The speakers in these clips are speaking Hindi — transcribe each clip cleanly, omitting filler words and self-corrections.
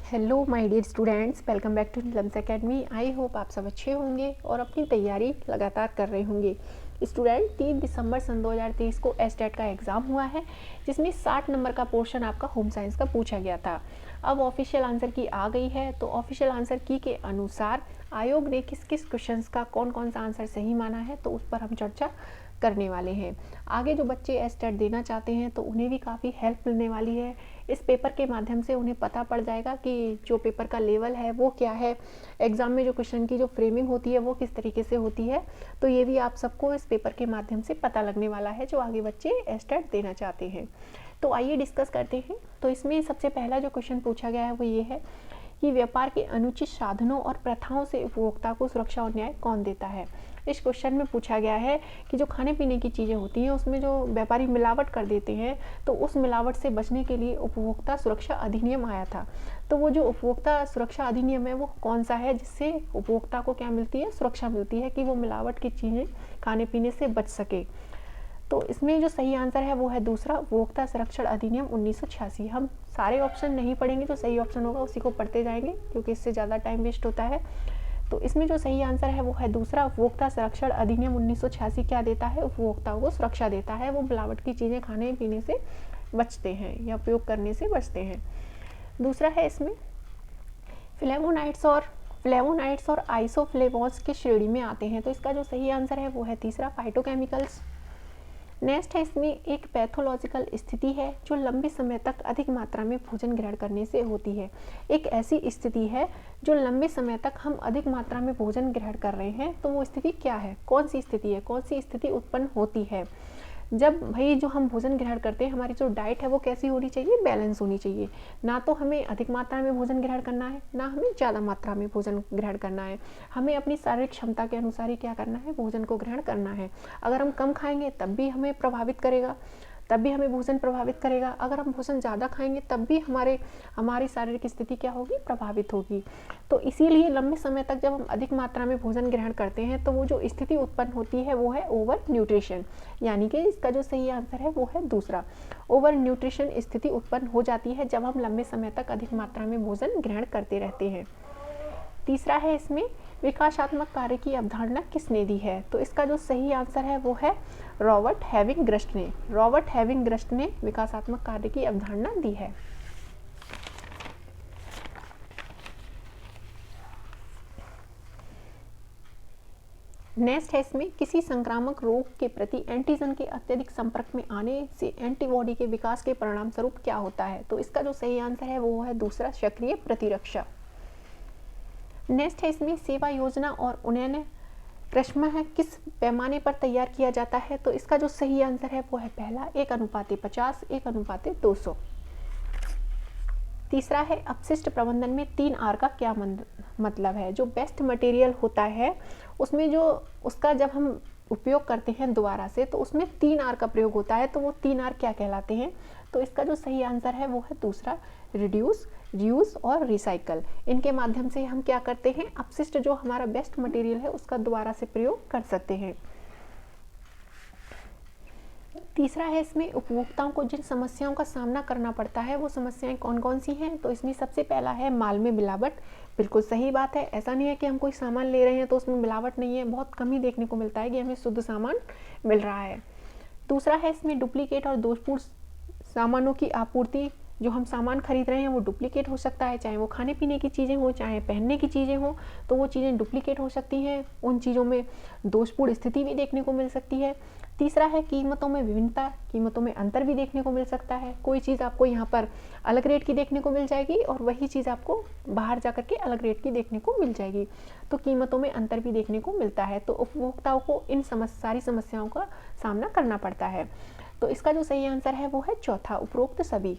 Hello my dear students, welcome back to Lums Academy. I hope आप सब अच्छे होंगे और अपनी तैयारी लगातार कर रहे होंगे। स्टूडेंट 3 दिसंबर सन 2023 को एस्टेट का एग्ज़ाम हुआ है, जिसमें 60 नंबर का पोर्शन आपका होम साइंस का पूछा गया था। अब ऑफिशियल आंसर की आ गई है, तो ऑफिशियल आंसर की के अनुसार आयोग ने किस किस क्वेश्चंस का कौन कौन सा आंसर सही माना है, तो उस पर हम चर्चा करने वाले हैं। आगे जो बच्चे एस्टेट देना चाहते हैं तो उन्हें भी काफ़ी हेल्प मिलने वाली है। इस पेपर के माध्यम से उन्हें पता पड़ जाएगा कि जो पेपर का लेवल है वो क्या है, एग्ज़ाम में जो क्वेश्चन की जो फ्रेमिंग होती है वो किस तरीके से होती है। तो ये भी आप सबको इस पेपर के माध्यम से पता लगने वाला है जो आगे बच्चे एस्टेट देना चाहते हैं। तो आइए डिस्कस करते हैं। तो इसमें सबसे पहला जो क्वेश्चन पूछा गया है वो ये है कि व्यापार के अनुचित साधनों और प्रथाओं से उपभोक्ता को सुरक्षा और न्याय कौन देता है। इस क्वेश्चन में पूछा गया है कि जो खाने पीने की चीज़ें होती हैं उसमें जो व्यापारी मिलावट कर देते हैं, तो उस मिलावट से बचने के लिए उपभोक्ता सुरक्षा अधिनियम आया था। तो वो जो उपभोक्ता सुरक्षा अधिनियम है वो कौन सा है, जिससे उपभोक्ता को क्या मिलती है, सुरक्षा मिलती है कि वो मिलावट की चीज़ें खाने पीने से बच सके। तो इसमें जो सही आंसर है वो है दूसरा, उपभोक्ता संरक्षण अधिनियम 1986। हम सारे ऑप्शन नहीं पढ़ेंगे, जो सही ऑप्शन होगा उसी को पढ़ते जाएंगे क्योंकि इससे ज़्यादा टाइम वेस्ट होता है। तो इसमें जो सही आंसर है वो है दूसरा, उपभोक्ता संरक्षण अधिनियम 1986 क्या देता है, उपभोक्ताओं को सुरक्षा देता है। वो मिलावट की चीज़ें खाने पीने से बचते हैं या उपयोग करने से बचते हैं। दूसरा है इसमें फ्लेवोनाइड्स और आइसोफ्लेवोन्स की श्रेणी में आते हैं। तो इसका जो सही आंसर है वो है तीसरा, फाइटोकेमिकल्स। नेक्स्ट है इसमें एक पैथोलॉजिकल स्थिति है जो लंबे समय तक अधिक मात्रा में भोजन ग्रहण करने से होती है। एक ऐसी स्थिति है जो लंबे समय तक हम अधिक मात्रा में भोजन ग्रहण कर रहे हैं, तो वो स्थिति क्या है, कौन सी स्थिति है, कौन सी स्थिति उत्पन्न होती है। जब भाई जो हम भोजन ग्रहण करते हैं, हमारी जो डाइट है वो कैसी होनी चाहिए, बैलेंस होनी चाहिए। ना तो हमें अधिक मात्रा में भोजन ग्रहण करना है, ना हमें ज़्यादा मात्रा में भोजन ग्रहण करना है। हमें अपनी शारीरिक क्षमता के अनुसार ही क्या करना है, भोजन को ग्रहण करना है। अगर हम कम खाएंगे तब भी हमें प्रभावित करेगा, तब भी हमें भोजन प्रभावित करेगा। अगर हम भोजन ज़्यादा खाएंगे तब भी हमारी शारीरिक स्थिति क्या होगी, प्रभावित होगी। तो इसीलिए लंबे समय तक जब हम अधिक मात्रा में भोजन ग्रहण करते हैं तो वो जो स्थिति उत्पन्न होती है वो है ओवर न्यूट्रिशन। यानी कि इसका जो सही आंसर है वो है दूसरा, ओवर न्यूट्रिशन स्थिति उत्पन्न हो जाती है जब हम लंबे समय तक अधिक मात्रा में भोजन ग्रहण करते रहते हैं। तीसरा है इसमें विकासात्मक कार्य की अवधारणा किसने दी है। तो इसका जो सही आंसर है वो है रॉबर्ट हैविंगग्रस्ट ने। रॉबर्ट हैविंगग्रस्ट ने विकासात्मक कार्य की अवधारणा दी है। नेक्स्ट है इसमें किसी संक्रामक रोग के प्रति एंटीजन के अत्यधिक संपर्क में आने से एंटीबॉडी के विकास के परिणाम स्वरूप क्या होता है। तो इसका जो सही आंसर है वो है दूसरा, सक्रिय प्रतिरक्षा। नेक्स्ट है इसमें सेवा योजना और उन्नयन क्रमशः किस पैमाने पर तैयार किया जाता है। तो इसका जो सही आंसर है वो है पहला, 1:50, 1:200। तीसरा है अपशिष्ट प्रबंधन में 3R का क्या मतलब है। जो बेस्ट मटेरियल होता है उसमें जो उसका जब हम उपयोग करते हैं दोबारा से, तो उसमें 3R का प्रयोग होता है। तो वो 3R क्या कहलाते हैं। तो इसका जो सही आंसर है वो है दूसरा, रिड्यूस, रीयूज और रिसाइकल। इनके माध्यम से हम क्या करते हैं, अपशिष्ट जो हमारा बेस्ट मटेरियल है उसका दोबारा से प्रयोग कर सकते हैं। तीसरा है इसमें उपभोक्ताओं को जिन समस्याओं का सामना करना पड़ता है वो समस्याएं कौन कौन सी हैं। तो इसमें सबसे पहला है माल में मिलावट। बिल्कुल सही बात है, ऐसा नहीं है कि हम कोई सामान ले रहे हैं तो उसमें मिलावट नहीं है, बहुत कम ही देखने को मिलता है कि हमें शुद्ध सामान मिल रहा है। दूसरा है इसमें डुप्लीकेट और दोषपूर्ण सामानों की आपूर्ति। जो हम सामान खरीद रहे हैं वो डुप्लीकेट हो सकता है, चाहे वो खाने पीने की चीज़ें हो, चाहे पहनने की चीज़ें हो, तो वो चीज़ें डुप्लीकेट हो सकती हैं। उन चीज़ों में दोषपूर्ण स्थिति भी देखने को मिल सकती है। तीसरा है कीमतों में विभिन्नता, कीमतों में अंतर भी देखने को मिल सकता है। कोई चीज़ आपको यहाँ पर अलग रेट की देखने को मिल जाएगी और वही चीज़ आपको बाहर जा करके अलग रेट की देखने को मिल जाएगी। तो कीमतों में अंतर भी देखने को मिलता है। तो उपभोक्ताओं को इन सारी समस्याओं का सामना करना पड़ता है। तो इसका जो सही आंसर है वो है चौथा, उपरोक्त सभी।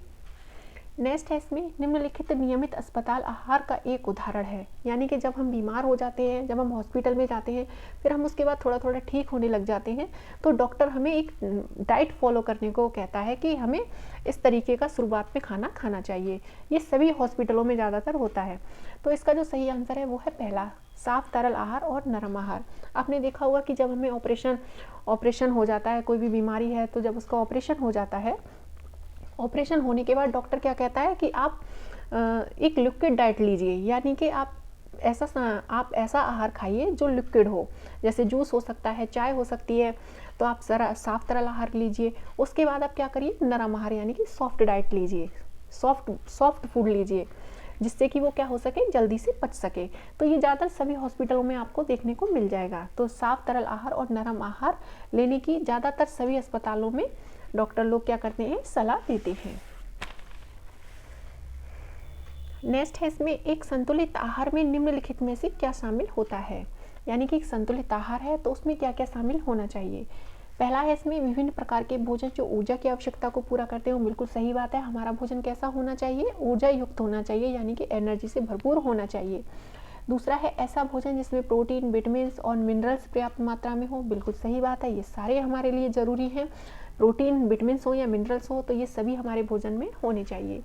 नेक्स्ट है इसमें निम्नलिखित नियमित अस्पताल आहार का एक उदाहरण है। यानी कि जब हम बीमार हो जाते हैं, जब हम हॉस्पिटल में जाते हैं, फिर हम उसके बाद थोड़ा थोड़ा ठीक होने लग जाते हैं, तो डॉक्टर हमें एक डाइट फॉलो करने को कहता है कि हमें इस तरीके का शुरुआत में खाना खाना चाहिए। ये सभी हॉस्पिटलों में ज़्यादातर होता है। तो इसका जो सही आंसर है वो है पहला, साफ तरल आहार और नरम आहार। आपने देखा होगा कि जब हमें ऑपरेशन हो जाता है, कोई भी बीमारी है, तो जब उसका ऑपरेशन हो जाता है, ऑपरेशन होने के बाद डॉक्टर क्या कहता है कि आप एक लिक्विड डाइट लीजिए, यानी कि आप ऐसा आहार खाइए जो लिक्विड हो, जैसे जूस हो सकता है, चाय हो सकती है, तो आप साफ तरल आहार लीजिए। उसके बाद आप क्या करिए, नरम आहार यानी कि सॉफ्ट डाइट लीजिए, सॉफ्ट फूड लीजिए, जिससे कि वो क्या हो सके, जल्दी से पच सके। तो ये ज़्यादातर सभी हॉस्पिटलों में आपको देखने को मिल जाएगा। तो साफ तरल आहार और नरम आहार लेने की ज़्यादातर सभी अस्पतालों में डॉक्टर लोग क्या करते हैं, सलाह देते हैं। नेक्स्ट है इसमें, एक संतुलित आहार में निम्नलिखित में से क्या शामिल होता है, यानी कि एक संतुलित आहार है तो उसमें क्या क्या शामिल होना चाहिए। पहला है इसमें विभिन्न प्रकार के भोजन जो ऊर्जा की आवश्यकता को पूरा करते हो। बिल्कुल सही बात है, हमारा भोजन कैसा होना चाहिए, ऊर्जा युक्त होना चाहिए, यानी कि एनर्जी से भरपूर होना चाहिए। दूसरा है ऐसा भोजन जिसमें प्रोटीन, विटामिन और मिनरल्स पर्याप्त मात्रा में हो। बिल्कुल सही बात है, ये सारे हमारे लिए ज़रूरी हैं। प्रोटीन, विटामिन हो या मिनरल्स हो, तो ये सभी हमारे भोजन में होने चाहिए।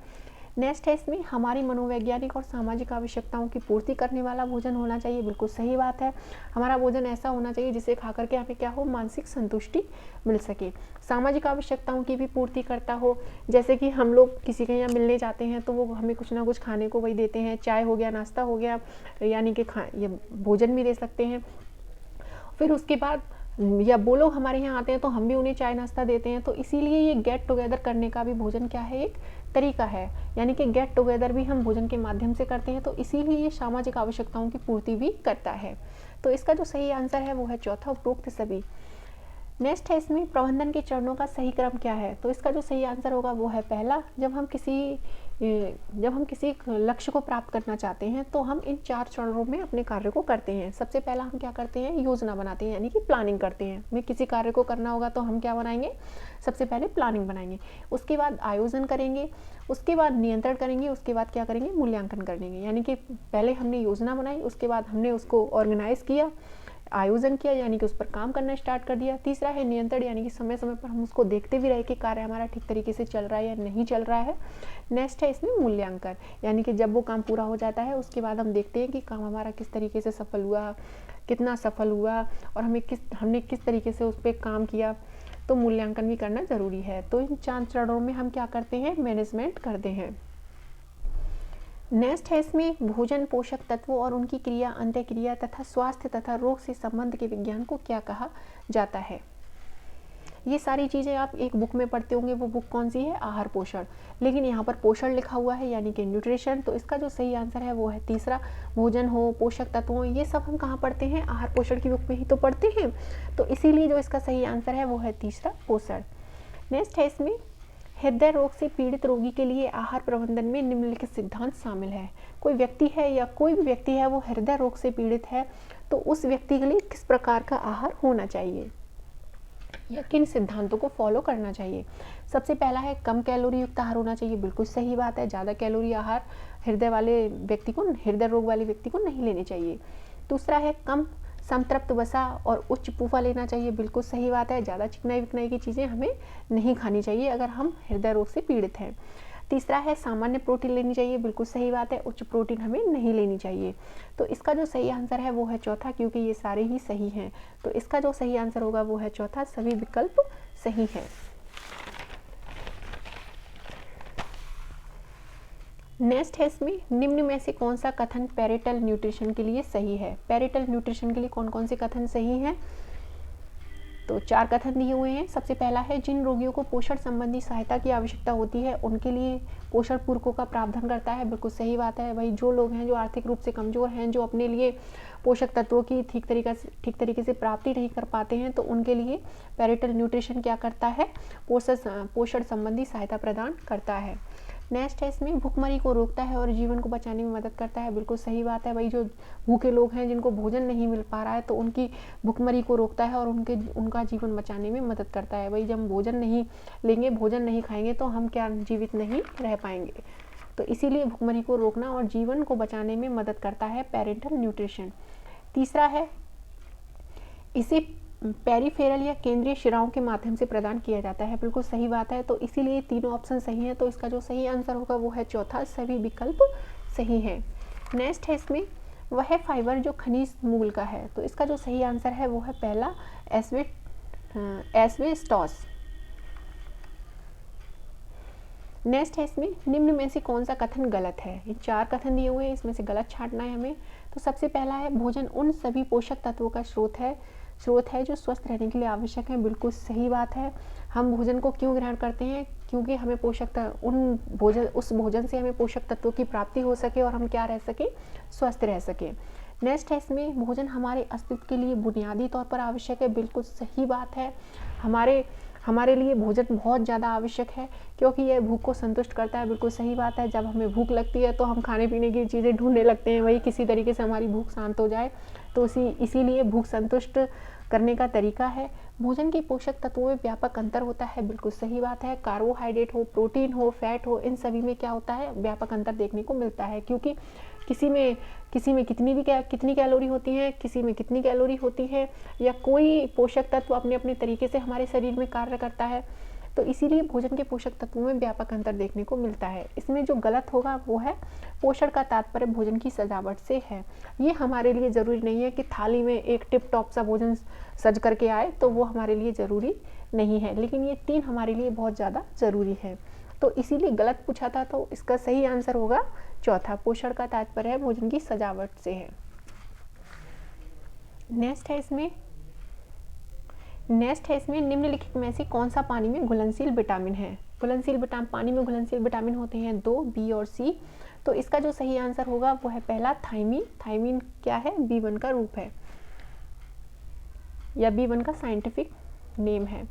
नेक्स्ट है इसमें हमारी मनोवैज्ञानिक और सामाजिक आवश्यकताओं की पूर्ति करने वाला भोजन होना चाहिए। बिल्कुल सही बात है, हमारा भोजन ऐसा होना चाहिए जिसे खा करके हमें क्या हो, मानसिक संतुष्टि मिल सके। सामाजिक आवश्यकताओं की भी पूर्ति करता हो, जैसे कि हम लोग किसी के यहाँ मिलने जाते हैं तो वो हमें कुछ ना कुछ खाने को वही देते हैं, चाय हो गया, नाश्ता हो गया, यानी कि ये भोजन भी दे सकते हैं। फिर उसके बाद या वो लोग हमारे यहाँ आते हैं तो हम भी उन्हें चाय नाश्ता देते हैं। तो इसीलिए ये गेट टुगेदर करने का भी भोजन क्या है, एक तरीका है, यानी कि गेट टुगेदर भी हम भोजन के माध्यम से करते हैं। तो इसीलिए ये सामाजिक आवश्यकताओं की पूर्ति भी करता है। तो इसका जो सही आंसर है वो है चौथा, उपरोक्त सभी। नेक्स्ट है इसमें प्रबंधन के चरणों का सही क्रम क्या है, तो इसका जो सही आंसर होगा वो है पहला। जब हम किसी लक्ष्य को प्राप्त करना चाहते हैं तो हम इन 4 चरणों में अपने कार्य को करते हैं। सबसे पहला हम क्या करते हैं, योजना बनाते हैं, यानी कि प्लानिंग करते हैं। हमें किसी कार्य को करना होगा तो हम क्या बनाएंगे, सबसे पहले प्लानिंग बनाएंगे, उसके बाद आयोजन करेंगे, उसके बाद नियंत्रण करेंगे, उसके बाद क्या करेंगे, मूल्यांकन करेंगे। यानी कि पहले हमने योजना बनाई, उसके बाद हमने उसको ऑर्गेनाइज किया, आयोजन किया, यानी कि उस पर काम करना स्टार्ट कर दिया। तीसरा है नियंत्रण, यानी कि समय समय पर हम उसको देखते भी रहे कि कार्य हमारा ठीक तरीके से चल रहा है या नहीं चल रहा है। नेक्स्ट है इसमें मूल्यांकन, यानी कि जब वो काम पूरा हो जाता है उसके बाद हम देखते हैं कि काम हमारा किस तरीके से सफल हुआ, कितना सफल हुआ, और हमने किस तरीके से उस पर काम किया। तो मूल्यांकन भी करना ज़रूरी है। तो इन 4 चरणों में हम क्या करते हैं, मैनेजमेंट करते हैं। नेक्स्ट है इसमें भोजन, पोषक तत्वों और उनकी क्रिया, अंत्यक्रिया तथा स्वास्थ्य तथा रोग से संबंध के विज्ञान को क्या कहा जाता है। ये सारी चीज़ें आप एक बुक में पढ़ते होंगे, वो बुक कौन सी है, आहार पोषण, लेकिन यहाँ पर पोषण लिखा हुआ है, यानी कि न्यूट्रिशन। तो इसका जो सही आंसर है वो है तीसरा। भोजन हो, पोषक तत्व हो, ये सब हम कहाँ पढ़ते हैं, आहार पोषण की बुक में ही तो पढ़ते हैं। तो इसीलिए जो इसका सही आंसर है वो है तीसरा, पोषण। नेक्स्ट है इसमें हृदय रोग से पीड़ित रोगी के लिए आहार प्रबंधन में निम्नलिखित सिद्धांत शामिल है। कोई व्यक्ति है या कोई भी व्यक्ति है वो हृदय रोग से पीड़ित है, तो उस व्यक्ति के लिए किस प्रकार का आहार होना चाहिए या किन सिद्धांतों को फॉलो करना चाहिए। सबसे पहला है कम कैलोरी युक्त आहार होना चाहिए। बिल्कुल सही बात है, ज़्यादा कैलोरी आहार हृदय रोग वाले व्यक्ति को नहीं लेने चाहिए। दूसरा है कम संतृप्त वसा और उच्च पूफा लेना चाहिए। बिल्कुल सही बात है, ज़्यादा चिकनाई विकनाई की चीज़ें हमें नहीं खानी चाहिए अगर हम हृदय रोग से पीड़ित हैं। तीसरा है सामान्य प्रोटीन लेनी चाहिए। बिल्कुल सही बात है, उच्च प्रोटीन हमें नहीं लेनी चाहिए। तो इसका जो सही आंसर है वो है चौथा, क्योंकि ये सारे ही सही हैं। तो इसका जो सही आंसर होगा वो है चौथा, सभी विकल्प सही हैं। नेक्स्ट है इसमें निम्न में से कौन सा कथन पेरिटल न्यूट्रिशन के लिए सही है। पेरिटल न्यूट्रिशन के लिए कौन कौन से कथन सही हैं, तो 4 कथन दिए हुए हैं। सबसे पहला है जिन रोगियों को पोषण संबंधी सहायता की आवश्यकता होती है उनके लिए पोषण पूरकों का प्रावधान करता है। बिल्कुल सही बात है भाई, जो लोग हैं जो आर्थिक रूप से कमज़ोर हैं, जो अपने लिए पोषक तत्वों की ठीक तरीके से प्राप्ति नहीं कर पाते हैं, तो उनके लिए पेरिटल न्यूट्रिशन क्या करता है, पोषण संबंधी सहायता प्रदान करता है। नेक्स्ट है इसमें भूखमरी को रोकता है और जीवन को बचाने में मदद करता है। बिल्कुल सही बात है भाई, जो भूखे लोग हैं जिनको भोजन नहीं मिल पा रहा है तो उनकी भूखमरी को रोकता है और उनका जीवन बचाने में मदद करता है। भाई जब हम भोजन नहीं लेंगे, भोजन नहीं खाएंगे तो हम क्या जीवित नहीं रह पाएंगे। तो इसीलिए भूखमरी को रोकना और जीवन को बचाने में मदद करता है पेरिटल न्यूट्रिशन। तीसरा है इसे पेरिफेरल या केंद्रीय शिराओं के माध्यम से प्रदान किया जाता है। बिल्कुल सही बात है, तो इसीलिए तीनों ऑप्शन सही हैं। तो इसका जो सही आंसर होगा वो है चौथा, सभी विकल्प सही हैं। नेक्स्ट है इसमें वह फाइबर जो खनिज मूल का है। तो इसका जो सही आंसर है वो है पहला, एस्बेस्टॉस। नेक्स्ट है इसमें निम्न में से कौन सा कथन गलत है। ये 4 कथन दिए हुए हैं, इसमें से गलत छांटना है हमें। तो सबसे पहला है भोजन उन सभी पोषक तत्वों का स्रोत है जो स्वस्थ रहने के लिए आवश्यक है। बिल्कुल सही बात है। हम भोजन को क्यों ग्रहण करते हैं, क्योंकि हमें उस भोजन से हमें पोषक तत्वों की प्राप्ति हो सके और हम क्या रह सके, स्वस्थ रह सके। नेक्स्ट है इसमें भोजन हमारे अस्तित्व के लिए बुनियादी तौर पर आवश्यक है। बिल्कुल सही बात है। हमारे लिए भोजन बहुत ज़्यादा आवश्यक है क्योंकि यह भूख को संतुष्ट करता है। बिल्कुल सही बात है। जब हमें भूख लगती है तो हम खाने पीने की चीज़ें ढूंढने लगते हैं, वही किसी तरीके से हमारी भूख शांत हो जाए, तो इसीलिए भूख संतुष्ट करने का तरीका है। भोजन के पोषक तत्वों में व्यापक अंतर होता है। बिल्कुल सही बात है। कार्बोहाइड्रेट हो, प्रोटीन हो, फैट हो, इन सभी में क्या होता है, व्यापक अंतर देखने को मिलता है। क्योंकि किसी में कितनी कैलोरी होती है, किसी में कितनी कैलोरी होती है, या कोई पोषक तत्व अपने अपने तरीके से हमारे शरीर में कार्य करता है। तो इसीलिए भोजन के पोषक तत्वों में व्यापक अंतर देखने को मिलता है। इसमें जो गलत होगा वो है पोषण का तात्पर्य भोजन की सजावट से है। ये हमारे लिए ज़रूरी नहीं है कि थाली में एक टिप टॉप सा भोजन सज करके आए, तो वो हमारे लिए ज़रूरी नहीं है, लेकिन ये 3 हमारे लिए बहुत ज़्यादा ज़रूरी है। तो इसीलिए गलत पूछा था, तो इसका सही आंसर होगा चौथा, पोषण का तात्पर्य है भोजन की सजावट से है। नेक्स्ट है इसमें निम्नलिखित में से कौन सा पानी में घुलनशील विटामिन है। पानी में घुलनशील विटामिन होते हैं 2, बी और सी। तो इसका जो सही आंसर होगा वो है पहला, थायमीन। थायमीन क्या है, B1 का रूप है, या B1 का साइंटिफिक नेम है।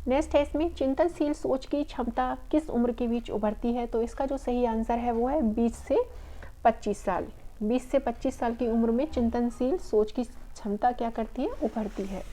नेक्स्ट है इसमें चिंतनशील सोच की क्षमता किस उम्र के बीच उभरती है। तो इसका जो सही आंसर है वो है 20 से 25 साल। 20 से 25 साल की उम्र में चिंतनशील सोच की क्षमता क्या करती है, उभरती है।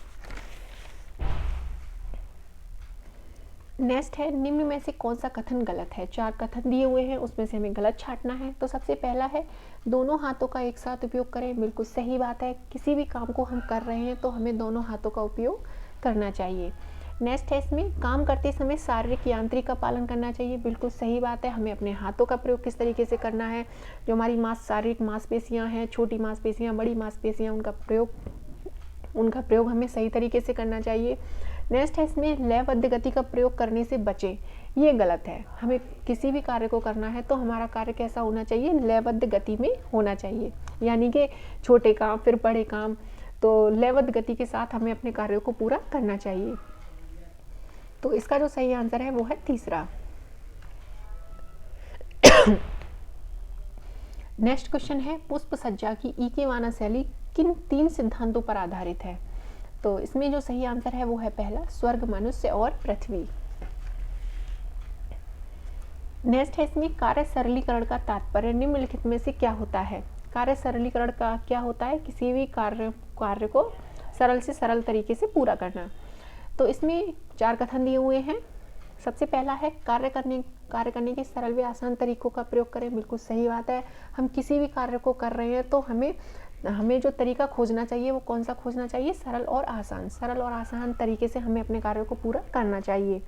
नेक्स्ट है निम्न में से कौन सा कथन गलत है। 4 कथन दिए हुए हैं, उसमें से हमें गलत छांटना है। तो सबसे पहला है दोनों हाथों का एक साथ उपयोग करें। बिल्कुल सही बात है। किसी भी काम को हम कर रहे हैं तो हमें दोनों हाथों का उपयोग करना चाहिए। नेक्स्ट है इसमें काम करते समय शारीरिक यांत्रिक का पालन करना चाहिए। बिल्कुल सही बात है। हमें अपने हाथों का प्रयोग किस तरीके से करना है, जो हमारी शारीरिक मांसपेशियां हैं, छोटी मांसपेशियां, बड़ी मांसपेशियां, उनका प्रयोग हमें सही तरीके से करना चाहिए। नेक्स्ट है इसमें लयबद्ध गति का प्रयोग करने से बचें। ये गलत है। हमें किसी भी कार्य को करना है तो हमारा कार्य कैसा होना चाहिए, लयबद्ध गति में होना चाहिए, यानी कि छोटे काम फिर बड़े काम, तो लयबद्ध गति के साथ हमें अपने कार्यों को पूरा करना चाहिए। तो इसका जो सही आंसर है वो है तीसरा। नेक्स्ट क्वेश्चन है पुष्प सज्जा की ईकेवाना शैली किन 3 सिद्धांतों पर आधारित है। तो इसमें जो सही आंसर है वो है पहला, स्वर्ग, मनुष्य और पृथ्वी। नेक्स्ट है इसमें कार्य सरलीकरण का तात्पर्य निम्नलिखित में से क्या होता है। कार्य सरलीकरण का क्या होता है, किसी भी कार्य को सरल से सरल तरीके से पूरा करना। तो इसमें 4 कथन दिए हुए हैं। सबसे पहला है कार्य करने के सरल व आसान तरीकों का प्रयोग करें। बिल्कुल सही बात है। हम किसी भी कार्य को कर रहे हैं तो हमें जो तरीका खोजना चाहिए वो कौन सा खोजना चाहिए, सरल और आसान तरीके से हमें अपने कार्यों को पूरा करना चाहिए।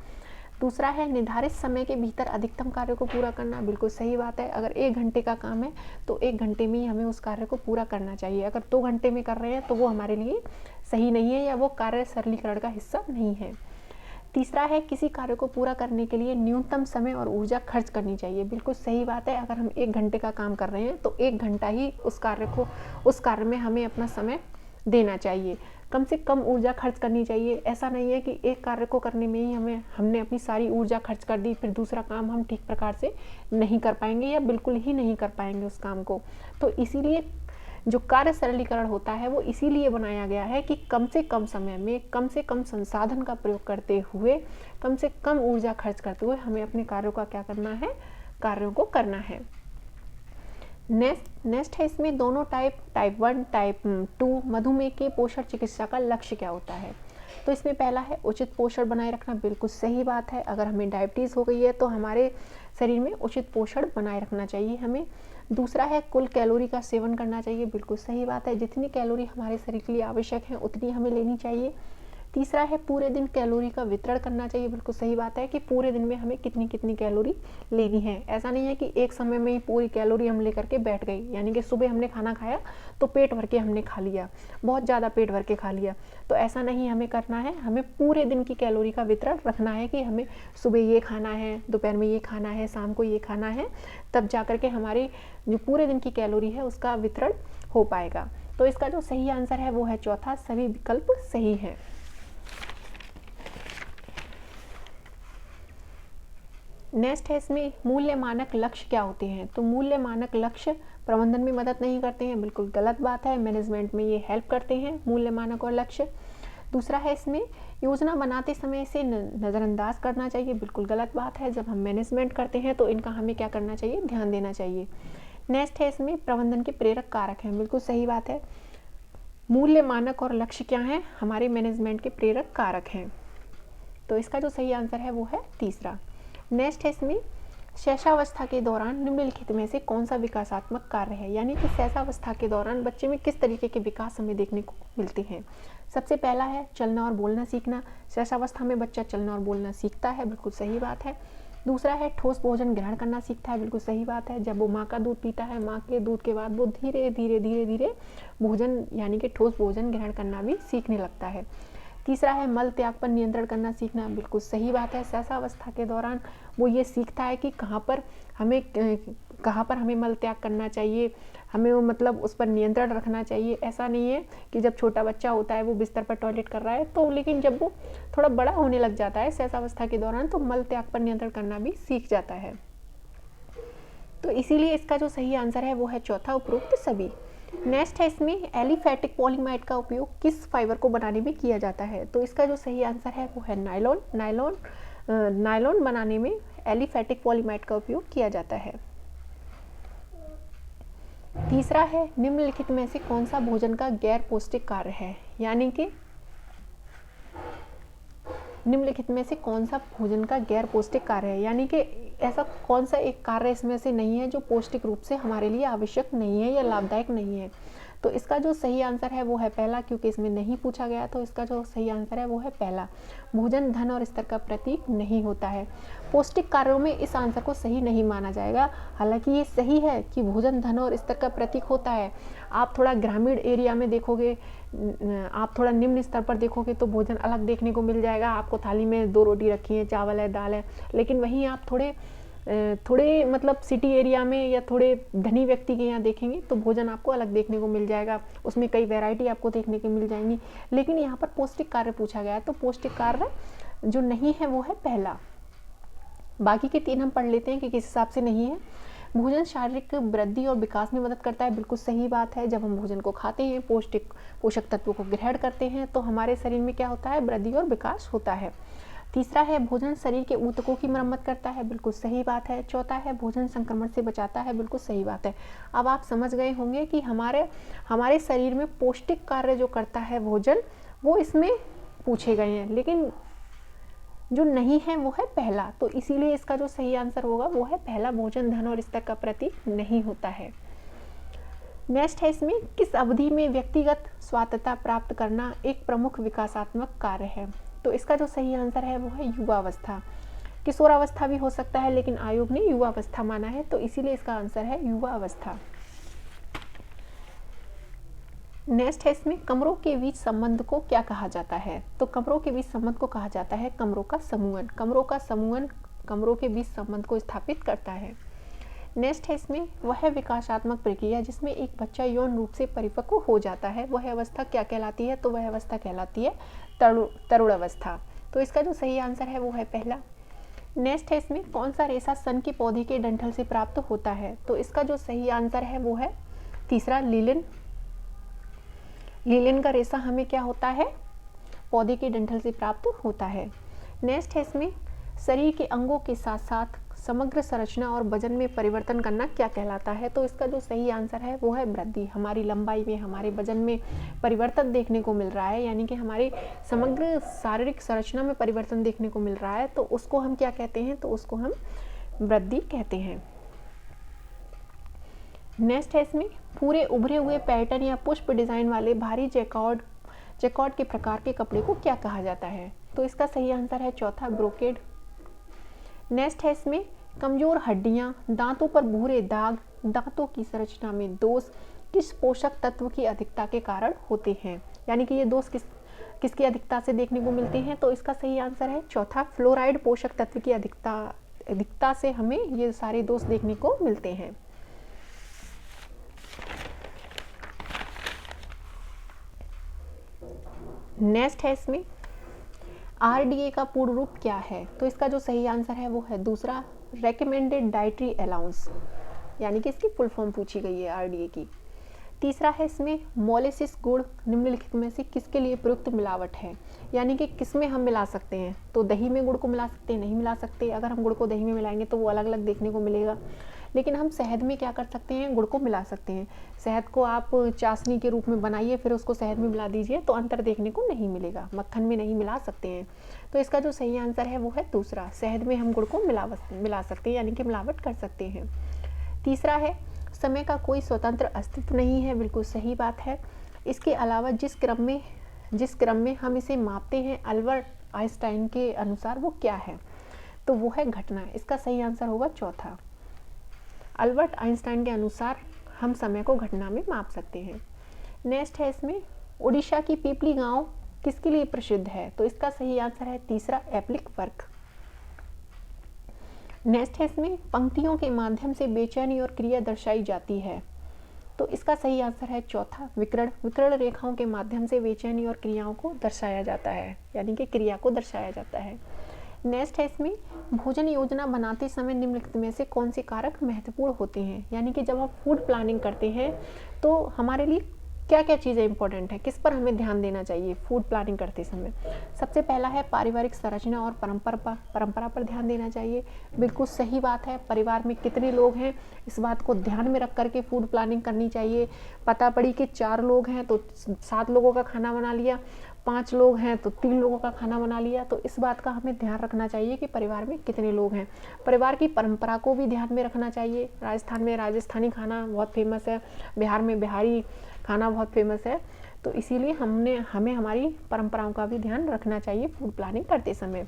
दूसरा है निर्धारित समय के भीतर अधिकतम कार्य को पूरा करना। बिल्कुल सही बात है। अगर 1 घंटे का काम है तो 1 घंटे में ही हमें उस कार्य को पूरा करना चाहिए। अगर 2 घंटे में कर रहे हैं तो वो हमारे लिए सही नहीं है, या वो कार्य सरलीकरण का हिस्सा नहीं है। तीसरा है किसी कार्य को पूरा करने के लिए न्यूनतम समय और ऊर्जा खर्च करनी चाहिए। बिल्कुल सही बात है। अगर हम 1 घंटे का काम कर रहे हैं तो 1 घंटा ही उस कार्य में हमें अपना समय देना चाहिए। कम से कम ऊर्जा खर्च करनी चाहिए। ऐसा नहीं है कि एक कार्य को करने में ही हमने अपनी सारी ऊर्जा खर्च कर दी, फिर दूसरा काम हम ठीक प्रकार से नहीं कर पाएंगे या बिल्कुल ही नहीं कर पाएंगे उस काम को। तो इसीलिए जो कार्य सरलीकरण होता है वो इसीलिए बनाया गया है कि कम से कम समय में कम से कम संसाधन का प्रयोग करते हुए, कम से कम ऊर्जा खर्च करते हुए हमें अपने कार्यों का क्या करना है, कार्यों को करना है। नेक्स्ट है इसमें दोनों टाइप 1 टाइप 2 मधुमेह के पोषण चिकित्सा का लक्ष्य क्या होता है। तो इसमें पहला है उचित पोषण बनाए रखना। बिल्कुल सही बात है। अगर हमें डायबिटीज़ हो गई है तो हमारे शरीर में उचित पोषण बनाए रखना चाहिए हमें। दूसरा है कुल कैलोरी का सेवन करना चाहिए। बिल्कुल सही बात है। जितनी कैलोरी हमारे शरीर के लिए आवश्यक है उतनी हमें लेनी चाहिए। तीसरा है पूरे दिन कैलोरी का वितरण करना चाहिए। बिल्कुल सही बात है कि पूरे दिन में हमें कितनी कितनी कैलोरी लेनी है। ऐसा नहीं है कि एक समय में ही पूरी कैलोरी हम लेकर के बैठ गई, यानी कि सुबह हमने खाना खाया तो पेट भर के हमने खा लिया, बहुत ज़्यादा पेट भर के खा लिया, तो ऐसा नहीं हमें करना है। हमें पूरे दिन की कैलोरी का वितरण रखना है कि हमें सुबह ये खाना है, दोपहर में ये खाना है, शाम को ये खाना है, तब जा कर के हमारी जो पूरे दिन की कैलोरी है उसका वितरण हो पाएगा। तो इसका जो सही आंसर है वो है चौथा, सभी विकल्प सही हैं। नेक्स्ट है इसमें मूल्य मानक लक्ष्य क्या होते हैं। तो मूल्य मानक लक्ष्य प्रबंधन में मदद नहीं करते हैं, बिल्कुल गलत बात है। मैनेजमेंट में ये हेल्प करते हैं मूल्य मानक और लक्ष्य। दूसरा है इसमें योजना बनाते समय इसे नज़रअंदाज करना चाहिए, बिल्कुल गलत बात है। जब हम मैनेजमेंट करते हैं तो इनका हमें क्या करना चाहिए, ध्यान देना चाहिए। नेक्स्ट है इसमें प्रबंधन के प्रेरक कारक हैं, बिल्कुल सही बात है। मूल्य मानक और लक्ष्य क्या हैं, हमारे मैनेजमेंट के प्रेरक कारक हैं। तो इसका जो सही आंसर है वो है तीसरा। नेक्स्ट है इसमें शैशवावस्था के दौरान निम्नलिखित में से कौन सा विकासात्मक कार्य है, यानी कि शैशवावस्था के दौरान बच्चे में किस तरीके के विकास हमें देखने को मिलते हैं। सबसे पहला है चलना और बोलना सीखना। शैशवावस्था में बच्चा चलना और बोलना सीखता है, बिल्कुल सही बात है। दूसरा है ठोस भोजन ग्रहण करना सीखता है, बिल्कुल सही बात है। जब वो माँ का दूध पीता है, माँ के दूध के बाद वो धीरे धीरे धीरे धीरे भोजन यानी कि ठोस भोजन ग्रहण करना भी सीखने लगता है। तीसरा है मल त्याग पर नियंत्रण करना सीखना, बिल्कुल सही बात है। शैशवावस्था के दौरान वो ये सीखता है कि कहाँ पर हमें मल त्याग करना चाहिए, हमें वो मतलब उस पर नियंत्रण रखना चाहिए। ऐसा नहीं है कि जब छोटा बच्चा होता है वो बिस्तर पर टॉयलेट कर रहा है तो, लेकिन जब वो थोड़ा बड़ा होने लग जाता है शैशवावस्था के दौरान तो मल त्याग पर नियंत्रण करना भी सीख जाता है। तो इसीलिए इसका जो सही आंसर है वो है चौथा, उपरोक्त सभी। नेक्स्ट है इसमें एलिफैटिक पॉलीमाइड का उपयोग किस फाइबर को बनाने में किया जाता है। तो इसका जो सही आंसर है वो है नायलॉन। नायलॉन बनाने में एलिफैटिक पॉलीमाइड का उपयोग किया जाता है। तीसरा है निम्नलिखित में से कौन सा भोजन का गैर पौष्टिक कार्य है, यानी कि निम्नलिखित में से कौन सा भोजन का गैर पौष्टिक कार्य है, यानी कि ऐसा कौन सा एक कार्य इसमें से नहीं है जो पौष्टिक रूप से हमारे लिए आवश्यक नहीं है या लाभदायक नहीं है। तो इसका जो सही आंसर है वो है पहला, क्योंकि इसमें नहीं पूछा गया तो इसका जो सही आंसर है वो है पहला। भोजन धन और स्तर का प्रतीक नहीं होता है। पौष्टिक कार्यों में इस आंसर को सही नहीं माना जाएगा। हालांकि ये सही है कि भोजन धन और स्तर का प्रतीक होता है। आप थोड़ा ग्रामीण एरिया में देखोगे, आप थोड़ा निम्न स्तर पर देखोगे तो भोजन अलग देखने को मिल जाएगा। आपको थाली में 2 रोटी रखी है, चावल है, दाल है। लेकिन वहीं आप थोड़े मतलब सिटी एरिया में या थोड़े धनी व्यक्ति के यहाँ देखेंगे तो भोजन आपको अलग देखने को मिल जाएगा, उसमें कई वैरायटी आपको देखने को मिल जाएंगी। लेकिन यहाँ पर पौष्टिक कार्य पूछा गया है तो पौष्टिक कार्य जो नहीं है वो है पहला। बाकी के 3 हम पढ़ लेते हैं कि किस हिसाब से नहीं है। भोजन शारीरिक वृद्धि और विकास में मदद करता है, बिल्कुल सही बात है। जब हम भोजन को खाते हैं, पोषक तत्वों को ग्रहण करते हैं तो हमारे शरीर में क्या होता है, वृद्धि और विकास होता है। तीसरा है भोजन शरीर के ऊतकों की मरम्मत करता है, बिल्कुल सही बात है। चौथा है भोजन संक्रमण से बचाता है, बिल्कुल सही बात है। अब आप समझ गए होंगे कि हमारे शरीर में पौष्टिक कार्य जो करता है भोजन, वो इसमें पूछे गए हैं, लेकिन जो नहीं है वो है पहला। तो इसीलिए इसका जो सही आंसर होगा वो है पहला, भोजन धन और स्तर का प्रतीक नहीं होता है। नेक्स्ट है इसमें किस अवधि में व्यक्तिगत स्वायत्तता प्राप्त करना एक प्रमुख विकासात्मक कार्य है। तो इसका जो सही आंसर है वो है युवावस्था। किशोरावस्था भी हो सकता है लेकिन आयोग ने युवावस्था माना है, तो इसीलिए इसका आंसर है युवावस्था। नेक्स्ट है इसमें कमरों के बीच संबंध को क्या कहा जाता है। तो कमरों के बीच संबंध को कहा जाता है कमरों का समूहन। कमरों के बीच संबंध को स्थापित करता है। नेक्स्ट है इसमें वह विकासात्मक प्रक्रिया जिसमें एक बच्चा यौन रूप से परिपक्व हो जाता है, वह अवस्था क्या कहलाती है। तो वह अवस्था कहलाती है तरुण अवस्था। तो इसका जो सही आंसर है वो है पहला। नेक्स्ट है इसमें कौन सा रेशा सन के पौधे के डंठल से प्राप्त होता है। तो इसका जो सही आंसर है वो है तीसरा, लीलिन। लीलिन का रेशा हमें क्या होता है, पौधे के डंठल से प्राप्त होता है। नेक्स्ट है इसमें शरीर के अंगों के साथ साथ समग्र संरचना और वजन में परिवर्तन करना क्या कहलाता है। तो इसका जो सही आंसर है वो है वृद्धि। हमारी लंबाई में, हमारे वजन में परिवर्तन देखने को मिल रहा है, यानी कि हमारे समग्र शारीरिक संरचना में परिवर्तन देखने को मिल रहा है, तो उसको हम क्या कहते हैं, तो उसको हम वृद्धि कहते हैं। नेक्स्ट है इसमें पूरे उभरे हुए पैटर्न या पुष्प डिजाइन वाले भारी जैकार्ड के प्रकार के कपड़े को क्या कहा जाता है? तो इसका सही आंसर है चौथा, ब्रोकेड। नेक्स्ट है इसमें कमजोर हड्डियां, दांतों पर भूरे दाग, दांतों की संरचना में दोष किस पोषक तत्व की अधिकता के कारण होते हैं? यानी कि ये दोष किसकी अधिकता से देखने को मिलते हैं? तो इसका सही आंसर है चौथा, फ्लोराइड पोषक तत्व की अधिकता से हमें ये सारे दोष देखने को मिलते हैं। नेक्स्ट है इसमें आरडीए का पूर्ण रूप क्या है? तो इसका जो सही आंसर है वो है दूसरा, रेकमेंडेड डाइटरी अलाउंस, यानी कि इसकी फुल फॉर्म पूछी गई है आरडीए की। तीसरा है इसमें मोलेसिस गुड़ निम्नलिखित में से किसके लिए प्रयुक्त मिलावट है? यानी कि किस में हम मिला सकते हैं? तो दही में गुड़ को मिला सकते हैं, नहीं मिला सकते। अगर हम गुड़ को दही में मिलाएंगे तो वो अलग अलग देखने को मिलेगा, लेकिन हम शहद में क्या कर सकते हैं? गुड़ को मिला सकते हैं। शहद को आप चाशनी के रूप में बनाइए, फिर उसको शहद में मिला दीजिए तो अंतर देखने को नहीं मिलेगा, मक्खन में नहीं मिला सकते हैं। तो इसका जो सही आंसर है वो है दूसरा, शहद में हम गुड़ को मिला सकते हैं, यानी कि मिलावट कर सकते हैं। तीसरा है समय का कोई स्वतंत्र अस्तित्व नहीं है, बिल्कुल सही बात है। इसके अलावा जिस क्रम में हम इसे मापते हैं अल्बर्ट आइंस्टाइन के अनुसार वो क्या है? तो वो है घटना। इसका सही आंसर होगा चौथा, अल्बर्ट आइंस्टाइन के अनुसार हम समय को घटना में माप सकते हैं। नेक्स्ट है इसमें उड़ीसा की पीपली गांव किसके लिए प्रसिद्ध है? तो इसका सही आंसर है तीसरा, एप्लिक वर्क। नेक्स्ट है इसमें पंक्तियों के माध्यम से बेचैनी और क्रिया दर्शाई जाती है। तो इसका सही आंसर है चौथा, विकर्ण रेखाओं के माध्यम से बेचैनी और क्रियाओं को दर्शाया जाता है, यानी कि क्रिया को दर्शाया जाता है। नेक्स्ट है इसमें भोजन योजना बनाते समय निम्नलिखित में से कौन से कारक महत्वपूर्ण होते हैं? यानी कि जब आप फूड प्लानिंग करते हैं तो हमारे लिए क्या क्या चीज़ें इंपॉर्टेंट है, किस पर हमें ध्यान देना चाहिए फूड प्लानिंग करते समय? सबसे पहला है पारिवारिक संरचना और परंपरा पर ध्यान देना चाहिए। बिल्कुल सही बात है, परिवार में कितने लोग हैं इस बात को ध्यान में रख करके फूड प्लानिंग करनी चाहिए। पता पड़ी कि 4 लोग हैं तो 7 लोगों का खाना बना लिया, 5 लोग हैं तो 3 लोगों का खाना बना लिया। तो इस बात का हमें ध्यान रखना चाहिए कि परिवार में कितने लोग हैं। परिवार की परंपरा को भी ध्यान में रखना चाहिए। राजस्थान में राजस्थानी खाना बहुत फेमस है, बिहार में बिहारी खाना बहुत फेमस है, तो इसीलिए हमें हमारी परंपराओं का भी ध्यान रखना चाहिए फूड प्लानिंग करते समय।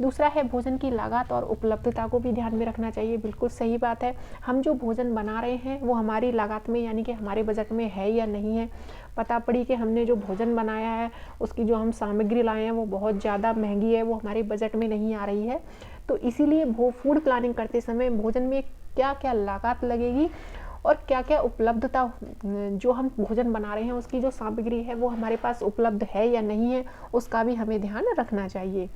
दूसरा है भोजन की लागत और उपलब्धता को भी ध्यान में रखना चाहिए। बिल्कुल सही बात है, हम जो भोजन बना रहे हैं वो हमारी लागत में यानी कि हमारे बजट में है या नहीं है। पता पड़ी कि हमने जो भोजन बनाया है उसकी जो हम सामग्री लाए हैं वो बहुत ज़्यादा महंगी है, वो हमारे बजट में नहीं आ रही है। तो इसीलिए फूड प्लानिंग करते समय भोजन में क्या क्या लागत लगेगी और क्या क्या उपलब्धता, जो हम भोजन बना रहे हैं उसकी जो सामग्री है वो हमारे पास उपलब्ध है या नहीं है, उसका भी हमें ध्यान रखना चाहिए।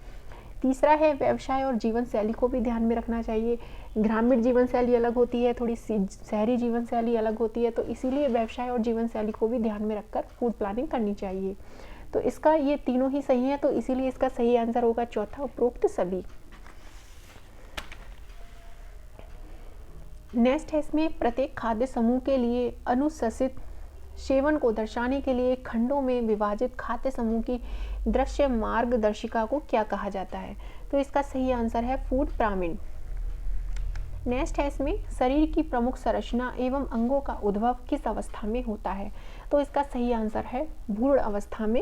तीसरा है व्यवसाय और जीवन शैली को भी ध्यान में रखना चाहिए। ग्रामीण जीवन शैली अलग होती है, थोड़ी शहरी जीवन शैली अलग होती है, तो इसीलिए व्यवसाय और जीवन शैली को भी ध्यान में रखकर फूड प्लानिंग करनी चाहिए। तो इसका ये तीनों ही सही है, तो इसीलिए इसका सही आंसर होगा चौथा, उपरोक्त सभी। नेक्स्ट है इसमें प्रत्येक खाद्य समूह के लिए अनुशंसित सेवन को दर्शाने के लिए खंडों में विभाजित खाद्य समूह की दृश्य मार्गदर्शिका को क्या कहा जाता है? तो इसका सही आंसर है फूड पिरामिड। नेक्स्ट है इसमें शरीर की प्रमुख संरचना एवं अंगों का उद्भव किस अवस्था में होता है? तो इसका सही आंसर है भ्रूण अवस्था में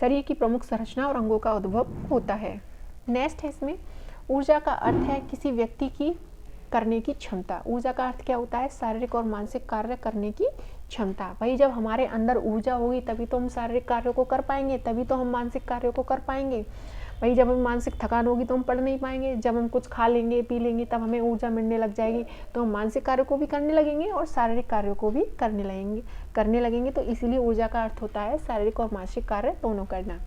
शरीर की प्रमुख संरचना और अंगों का उद्भव होता है। नेक्स्ट है इसमें ऊर्जा का अर्थ है किसी व्यक्ति की करने की क्षमता। ऊर्जा का अर्थ क्या होता है? शारीरिक और मानसिक कार्य करने की क्षमता। भाई जब हमारे अंदर ऊर्जा होगी तभी तो हम शारीरिक कार्यों को कर पाएंगे, तभी तो हम मानसिक कार्यों को कर पाएंगे। भाई जब हमें मानसिक थकान होगी तो हम पढ़ नहीं पाएंगे, जब हम कुछ खा लेंगे पी लेंगे तब हमें ऊर्जा मिलने लग जाएगी, तो हम मानसिक कार्यों को भी करने लगेंगे और शारीरिक कार्यों को भी करने लगेंगे। तो इसीलिए ऊर्जा का अर्थ होता है शारीरिक और मानसिक कार्य दोनों करना।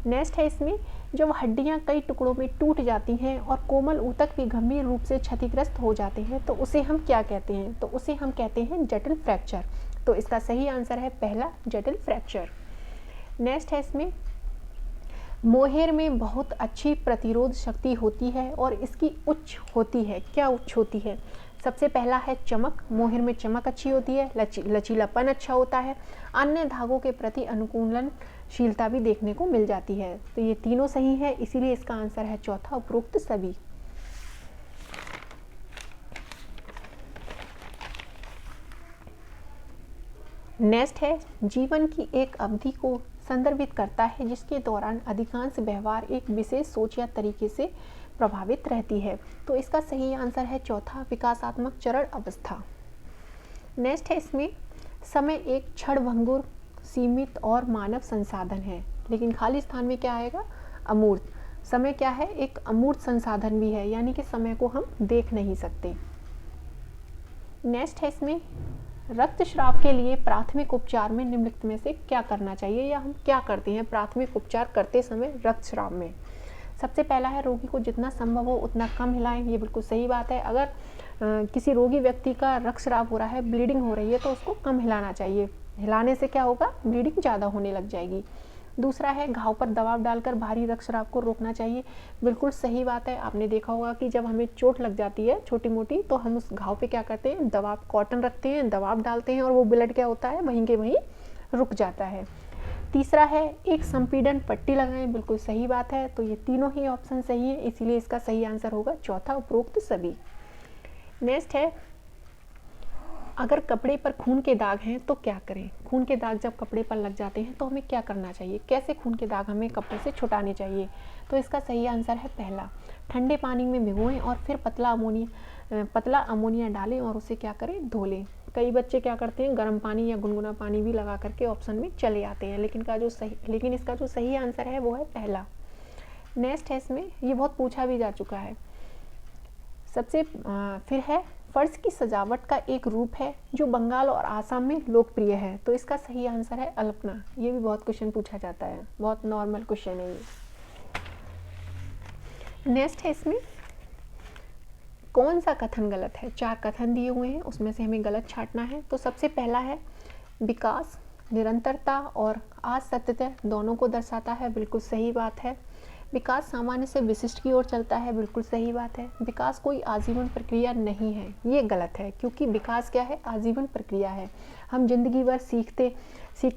नेक्स्ट है इसमें जब हड्डियां कई टुकड़ों में टूट जाती हैं और कोमल ऊतक भी गंभीर रूप से क्षतिग्रस्त हो जाते हैं तो उसे हम क्या कहते हैं? तो उसे हम कहते हैं जटिल फ्रैक्चर। तो इसका सही आंसर है पहला, जटिल फ्रैक्चर। नेक्स्ट है इसमें मोहेर में बहुत अच्छी प्रतिरोध शक्ति होती है और इसकी उच्च होती है। क्या उच्च होती है? सबसे पहला है चमक, मोहेर में चमक अच्छी होती है, लचीलापन अच्छा होता है, अन्य धागों के प्रति अनुकूलनशीलता भी देखने को मिल जाती है। तो ये तीनों सही है, इसीलिए इसका आंसर है चौथा, उपरोक्त सभी। नेस्ट है जीवन की एक अवधि को संदर्भित करता है जिसके दौरान अधिकांश व्यवहार एक विशेष सोच या तरीके से प्रभावित रहती है। तो इसका सही आंसर है चौथा, विकासात्मक चरण अवस्था। नेक्स्ट है इसमें समय एक क्षणभंगुर, सीमित और मानव संसाधन है, लेकिन खाली स्थान में क्या आएगा, अमूर्त। समय क्या है, एक अमूर्त संसाधन भी है, यानी कि समय को हम देख नहीं सकते। नेक्स्ट है इसमें रक्तस्राव के लिए प्राथमिक उपचार में निम्नलिखित में से क्या करना चाहिए, या हम क्या करते हैं प्राथमिक उपचार करते समय रक्तस्राव में। सबसे पहला है रोगी को जितना संभव हो उतना कम हिलाएं। ये बिल्कुल सही बात है। अगर किसी रोगी व्यक्ति का रक्तस्राव हो रहा है, ब्लीडिंग हो रही है, तो उसको कम हिलाना चाहिए। हिलाने से क्या होगा, ब्लीडिंग ज़्यादा होने लग जाएगी। दूसरा है घाव पर दबाव डालकर भारी रक्तस्राव को रोकना चाहिए। बिल्कुल सही बात है। आपने देखा होगा कि जब हमें चोट लग जाती है छोटी मोटी, तो हम उस घाव पे क्या करते हैं, दबाव, कॉटन रखते हैं, दबाव डालते हैं और वो ब्लड क्या होता है, वहीं के वहीं रुक जाता है। तीसरा है एक संपीड़न पट्टी लगाएं। बिल्कुल सही बात है। तो ये तीनों ही ऑप्शन सही है, इसीलिए इसका सही आंसर होगा चौथा, उपरोक्त सभी। नेक्स्ट है अगर कपड़े पर खून के दाग हैं तो क्या करें। खून के दाग जब कपड़े पर लग जाते हैं तो हमें क्या करना चाहिए, कैसे खून के दाग हमें कपड़े से छुटाने चाहिए। तो इसका सही आंसर है पहला, ठंडे पानी में भिगोएं और फिर पतला अमोनिया डालें और उसे क्या करें, धो लें। कई बच्चे क्या करते हैं, गर्म पानी या गुनगुना पानी भी लगा करके ऑप्शन में चले आते हैं, लेकिन इसका जो सही आंसर है वो है पहला। नेक्स्ट है इसमें, ये बहुत पूछा भी जा चुका है। फिर है फर्श की सजावट का एक रूप है जो बंगाल और आसाम में लोकप्रिय है। तो इसका सही आंसर है अल्पना। ये भी बहुत क्वेश्चन पूछा जाता है, बहुत नॉर्मल क्वेश्चन है ये। नेक्स्ट है इसमें कौन सा कथन गलत है। 4 कथन दिए हुए हैं, उसमें से हमें गलत छांटना है। तो सबसे पहला है विकास निरंतरता और असत्यता दोनों को दर्शाता है। बिल्कुल सही बात है। विकास सामान्य से विशिष्ट की ओर चलता है। बिल्कुल सही बात है। विकास कोई आजीवन प्रक्रिया नहीं है, ये गलत है, क्योंकि विकास क्या है, आजीवन प्रक्रिया है। हम जिंदगी भर सीखते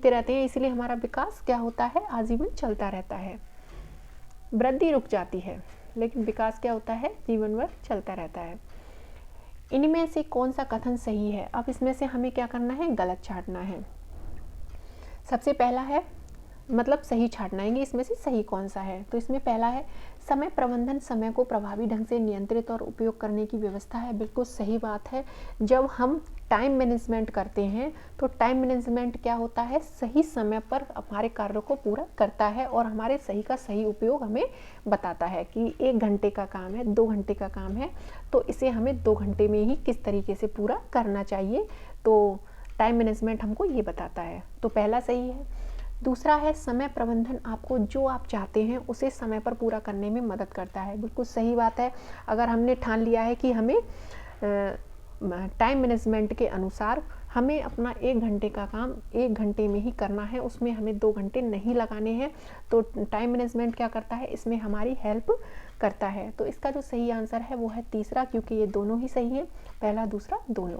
रहते हैं, इसलिए हमारा विकास क्या होता है, आजीवन चलता रहता है। वृद्धि रुक जाती है, लेकिन विकास क्या होता है, जीवन भर चलता रहता है। इनमें से कौन सा कथन सही है। अब इसमें से हमें क्या करना है, गलत छांटना है। सबसे पहला है, मतलब सही छांटना है, इसमें से सही कौन सा है। तो इसमें पहला है समय प्रबंधन समय को प्रभावी ढंग से नियंत्रित और उपयोग करने की व्यवस्था है। बिल्कुल सही बात है। जब हम टाइम मैनेजमेंट करते हैं तो टाइम मैनेजमेंट क्या होता है, सही समय पर हमारे कार्यों को पूरा करता है और हमारे सही का सही उपयोग हमें बताता है कि 1 घंटे का काम है, 2 घंटे का काम है, तो इसे हमें 2 घंटे में ही किस तरीके से पूरा करना चाहिए। तो टाइम मैनेजमेंट हमको ये बताता है। तो पहला सही है। दूसरा है समय प्रबंधन आपको जो आप चाहते हैं उसे समय पर पूरा करने में मदद करता है। बिल्कुल सही बात है। अगर हमने ठान लिया है कि हमें टाइम मैनेजमेंट के अनुसार हमें अपना 1 घंटे का काम 1 घंटे में ही करना है, उसमें हमें 2 घंटे नहीं लगाने हैं, तो टाइम मैनेजमेंट क्या करता है, इसमें हमारी हेल्प करता है। तो इसका जो सही आंसर है वो है तीसरा, क्योंकि ये दोनों ही सही है, पहला दूसरा दोनों।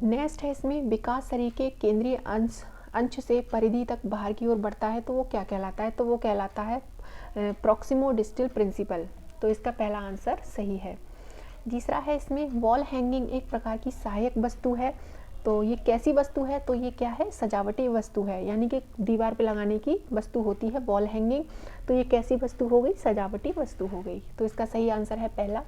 नेक्स्ट है इसमें विकास शरीर के केंद्रीय अंश से परिधि तक बाहर की ओर बढ़ता है, तो वो क्या कहलाता है, तो वो कहलाता है प्रॉक्सिमो डिस्टल प्रिंसिपल। तो इसका पहला आंसर सही है। तीसरा है इसमें वॉल हैंगिंग एक प्रकार की सहायक वस्तु है। तो ये कैसी वस्तु है, तो ये क्या है, सजावटी वस्तु है, यानी कि दीवार पे लगाने की वस्तु होती है वॉल हैंगिंग। तो ये कैसी वस्तु हो गई, सजावटी वस्तु हो गई। तो इसका सही आंसर है पहला।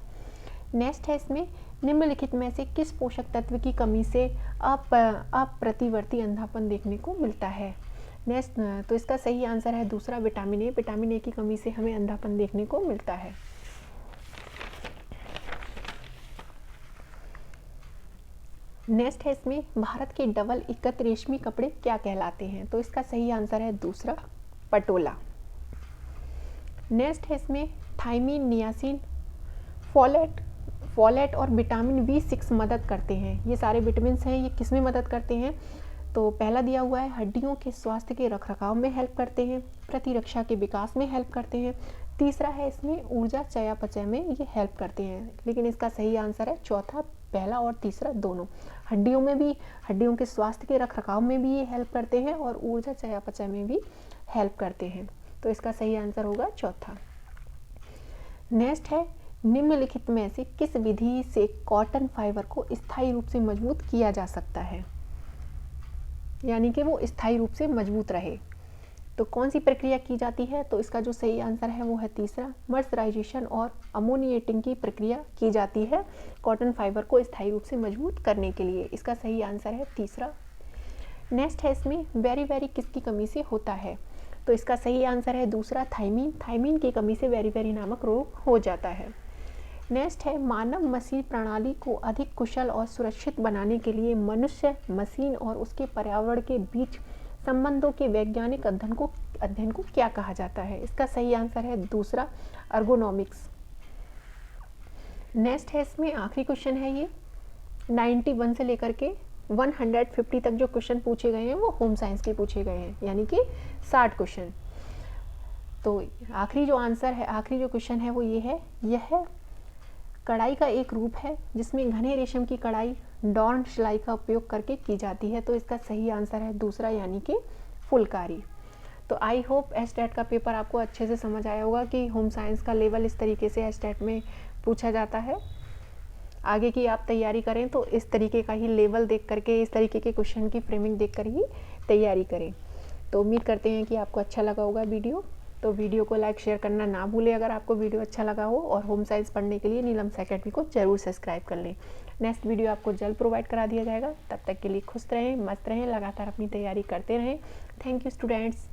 नेक्स्ट है इसमें निम्नलिखित में से किस पोषक तत्व की कमी से अप्रतिवर्ती अंधापन देखने को मिलता है। नेक्स्ट, तो इसका सही आंसर है दूसरा, विटामिन ए। विटामिन ए की कमी से हमें अंधापन देखने को मिलता है। नेक्स्ट है इसमें भारत के डबल इकत रेशमी कपड़े क्या कहलाते हैं। तो इसका सही आंसर है दूसरा, पटोला। नेक्स्ट है इसमें थायमीन, नियासिन, फोलेट और विटामिन B6 मदद करते हैं। ये सारे विटामिन हैं, ये किस में मदद करते हैं। तो पहला दिया हुआ है हड्डियों के स्वास्थ्य के रखरखाव में हेल्प करते हैं, प्रतिरक्षा के विकास में हेल्प करते हैं। तीसरा है इसमें ऊर्जा चयापचय में ये हेल्प करते हैं, लेकिन इसका सही आंसर है चौथा, पहला और तीसरा दोनों। हड्डियों में भी, हड्डियों के स्वास्थ्य के रखरखाव में भी ये हेल्प करते हैं और ऊर्जा चयापचय में भी हेल्प करते हैं। तो इसका सही आंसर होगा चौथा। नेक्स्ट है निम्नलिखित में से किस विधि से कॉटन फाइबर को स्थायी रूप से मजबूत किया जा सकता है, यानी कि वो स्थायी रूप से मजबूत रहे। तो कौन सी प्रक्रिया की जाती है? तो इसका जो सही आंसर है वो है तीसरा, मर्सराइजेशन और अमोनिएटिंग की प्रक्रिया की जाती है कॉटन फाइबर को स्थायी रूप से मजबूत करने के लिए। इसका सही आंसर है तीसरा। नेक्स्ट है इसमें वेरी वेरी किसकी कमी से होता है? तो इसका सही आंसर है दूसरा, थायमीन। थायमीन की कमी से वेरी वेरी नामक रोग हो जाता है। नेक्स्ट है मानव मशीन प्रणाली को अधिक कुशल और सुरक्षित बनाने के लिए मनुष्य, मशीन और उसके पर्यावरण के बीच संबंधों के वैज्ञानिक अध्ययन को क्या कहा जाता है? इसका सही आंसर है दूसरा, अर्गोनॉमिक्स। नेक्स्ट है इसमें आखिरी क्वेश्चन है ये, 91 से लेकर के 150 तक जो क्वेश्चन पूछे गए हैं वो होम साइंस के पूछे गए हैं, यानी कि 60 क्वेश्चन। तो आखिरी जो आंसर है, आखिरी जो क्वेश्चन है वो ये है, यह कढ़ाई का एक रूप है जिसमें घने रेशम की कढ़ाई डॉर्न सिलाई का उपयोग करके की जाती है। तो इसका सही आंसर है दूसरा, यानी कि फुलकारी। तो आई होप एस्टेट का पेपर आपको अच्छे से समझ आया होगा कि होम साइंस का लेवल इस तरीके से एस्टेट में पूछा जाता है। आगे की आप तैयारी करें तो इस तरीके का ही लेवल देख करके, इस तरीके के क्वेश्चन की फ्रेमिंग देख कर ही तैयारी करें। तो उम्मीद करते हैं कि आपको अच्छा लगा होगा वीडियो। तो वीडियो को लाइक शेयर करना ना भूलें अगर आपको वीडियो अच्छा लगा हो, और होम साइंस पढ़ने के लिए नीलम्स एकेडमी को जरूर सब्सक्राइब कर लें। नेक्स्ट वीडियो आपको जल्द प्रोवाइड करा दिया जाएगा। तब तक के लिए खुश रहें, मस्त रहें, लगातार अपनी तैयारी करते रहें। Thank you students.